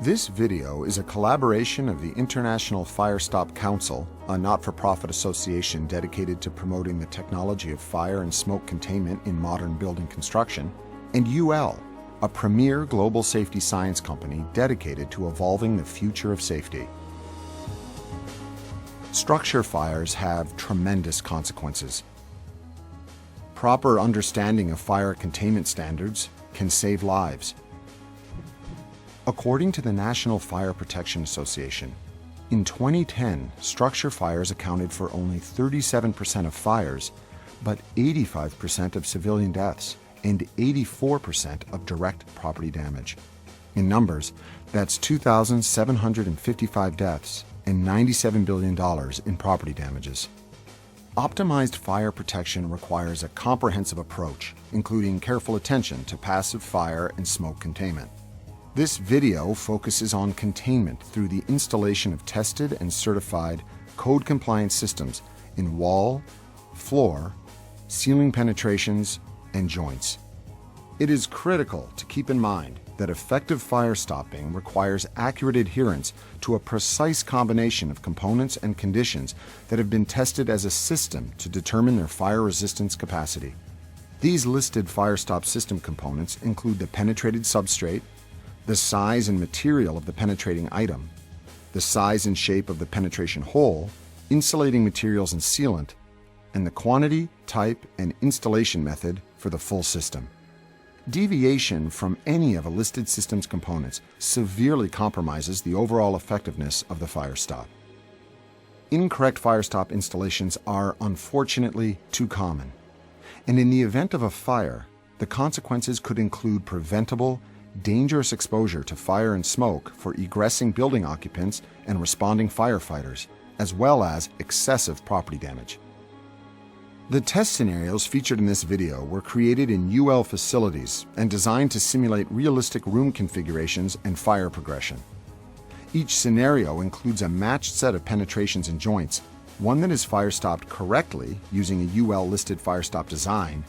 This video is a collaboration of the International Firestop Council, a not-for-profit association dedicated to promoting the technology of fire and smoke containment in modern building construction, and UL, a premier global safety science company dedicated to evolving the future of safety. Structure fires have tremendous consequences. Proper understanding of fire containment standards can save lives. According to the National Fire Protection Association, in 2010, structure fires accounted for only 37% of fires, but 85% of civilian deaths and 84% of direct property damage. In numbers, that's 2,755 deaths and $97 billion in property damages. Optimized fire protection requires a comprehensive approach, including careful attention to passive fire and smoke containment. This video focuses on containment through the installation of tested and certified code-compliant systems in wall, floor, ceiling penetrations, and joints. It is critical to keep in mind that effective fire stopping requires accurate adherence to a precise combination of components and conditions that have been tested as a system to determine their fire resistance capacity. These listed Firestop system components include the penetrated substrate, the size and material of the penetrating item, the size and shape of the penetration hole, insulating materials and sealant, and the quantity, type, and installation method for the full system. Deviation from any of a listed system's components severely compromises the overall effectiveness of the Firestop. Incorrect Firestop installations are unfortunately too common, and in the event of a fire, the consequences could include preventable, dangerous exposure to fire and smoke for egressing building occupants and responding firefighters, as well as excessive property damage. The test scenarios featured in this video were created in UL facilities and designed to simulate realistic room configurations and fire progression. Each scenario includes a matched set of penetrations and joints, one that is fire-stopped correctly using a UL-listed Firestop design,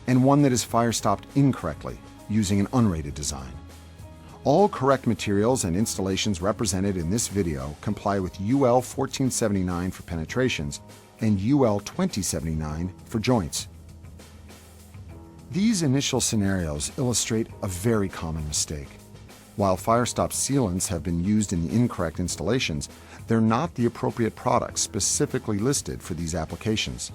and one that is fire-stopped incorrectly using an unrated design. All correct materials and installations represented in this video comply with UL 1479 for penetrations and UL 2079 for joints. These initial scenarios illustrate a very common mistake. While Firestop sealants have been used in the incorrect installations, they're not the appropriate products specifically listed for these applications.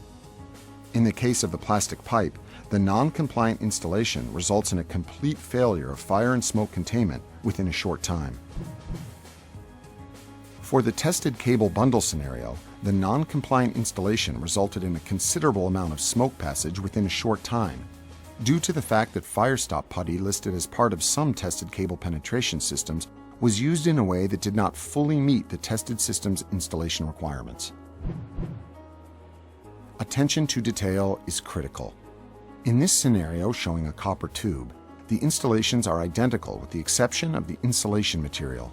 In the case of the plastic pipe, the non-compliant installation results in a complete failure of fire and smoke containment within a short time. For the tested cable bundle scenario, the non-compliant installation resulted in a considerable amount of smoke passage within a short time, due to the fact that Firestop putty listed as part of some tested cable penetration systems was used in a way that did not fully meet the tested system's installation requirements. Attention to detail is critical. In this scenario showing a copper tube, the installations are identical with the exception of the insulation material.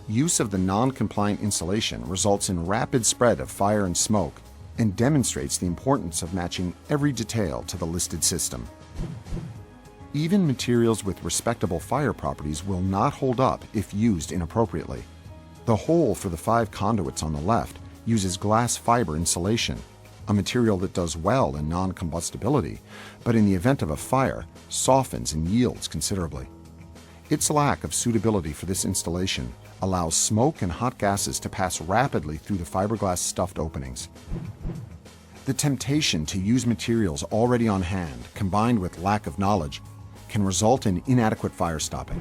Use of the non-compliant insulation results in rapid spread of fire and smoke and demonstrates the importance of matching every detail to the listed system. Even materials with respectable fire properties will not hold up if used inappropriately. The hole for the 5 conduits on the left uses glass fiber insulation, a material that does well in non-combustibility, but in the event of a fire, softens and yields considerably. Its lack of suitability for this installation allows smoke and hot gases to pass rapidly through the fiberglass stuffed openings. The temptation to use materials already on hand, combined with lack of knowledge, can result in inadequate fire stopping.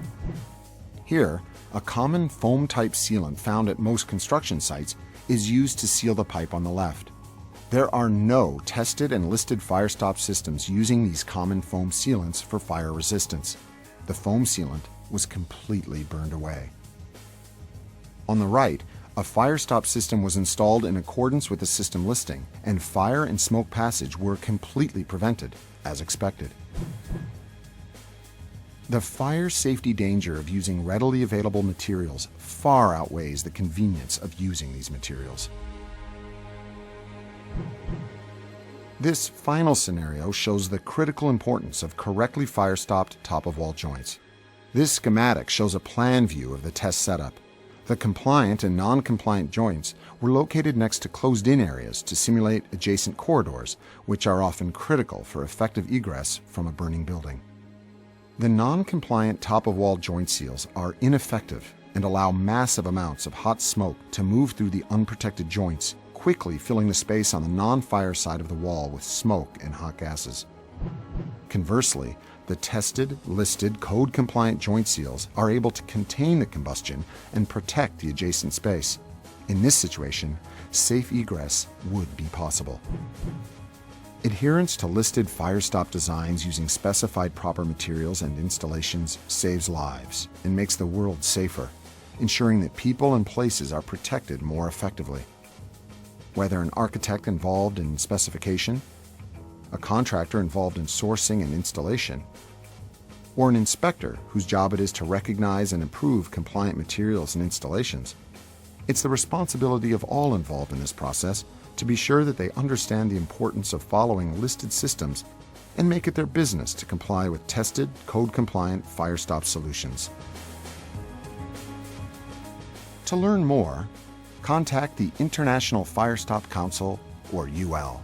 Here, a common foam-type sealant found at most construction sites is used to seal the pipe on the left. There are no tested and listed Firestop systems using these common foam sealants for fire resistance. The foam sealant was completely burned away. On the right, a Firestop system was installed in accordance with the system listing, and fire and smoke passage were completely prevented, as expected. The fire safety danger of using readily available materials far outweighs the convenience of using these materials. This final scenario shows the critical importance of correctly fire-stopped top-of-wall joints. This schematic shows a plan view of the test setup. The compliant and non-compliant joints were located next to closed-in areas to simulate adjacent corridors, which are often critical for effective egress from a burning building. The non-compliant top-of-wall joint seals are ineffective and allow massive amounts of hot smoke to move through the unprotected joints, quickly filling the space on the non-fire side of the wall with smoke and hot gases. Conversely, the tested, listed, code-compliant joint seals are able to contain the combustion and protect the adjacent space. In this situation, safe egress would be possible. Adherence to listed Firestop designs using specified proper materials and installations saves lives and makes the world safer, ensuring that people and places are protected more effectively. Whether an architect involved in specification, a contractor involved in sourcing and installation, or an inspector whose job it is to recognize and improve compliant materials and installations, it's the responsibility of all involved in this process to be sure that they understand the importance of following listed systems and make it their business to comply with tested, code-compliant Firestop solutions. To learn more, contact the International Firestop Council, or UL.